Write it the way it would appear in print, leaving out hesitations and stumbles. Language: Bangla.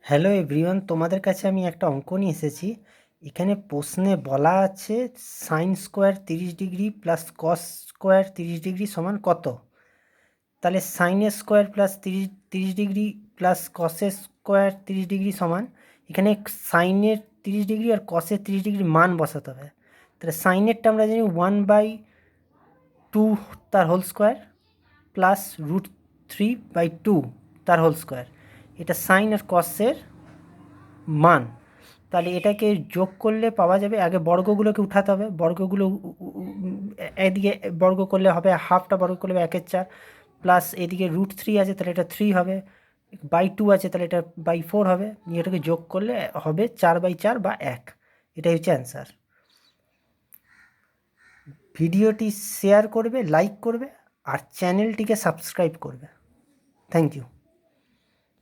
হ্যালো এভরিওয়ান, তোমাদের কাছে আমি একটা অঙ্ক নিয়ে এসেছি। এখানে প্রশ্নে বলা আছে sine square 30 degree plus cos square 30 degree সমান কত। তাহলে সাইনের স্কোয়ার প্লাস তিরিশ ডিগ্রি প্লাস কসের স্কোয়ার 30 ডিগ্রি সমান, এখানে সাইনের 30 ডিগ্রি আর কসের 30 ডিগ্রির মান বসাতে হবে। তাহলে সাইনেরটা আমরা জানি 1/2 তার হোল স্কোয়ার প্লাস √3/2 তার হোল স্কোয়ার, এটা সাইন আর কসের মান। তাহলে এটাকে যোগ করলে পাওয়া যাবে, আগে বর্গগুলোকে উঠাতে হবে, বর্গগুলো এদিকে বর্গ করলে হবে হাফটা, বর্গ করলে হবে 1/4 প্লাস এদিকে √3 আছে তাহলে এটা 3 হবে, বাই 2 আছে তাহলে এটা বাই 4 হবে, এটাকে যোগ করলে হবে 4/4 বা 1। এটাই হচ্ছে অ্যান্সার। ভিডিওটি শেয়ার করবে, লাইক করবে আর চ্যানেলটিকে সাবস্ক্রাইব করবে। Thank you.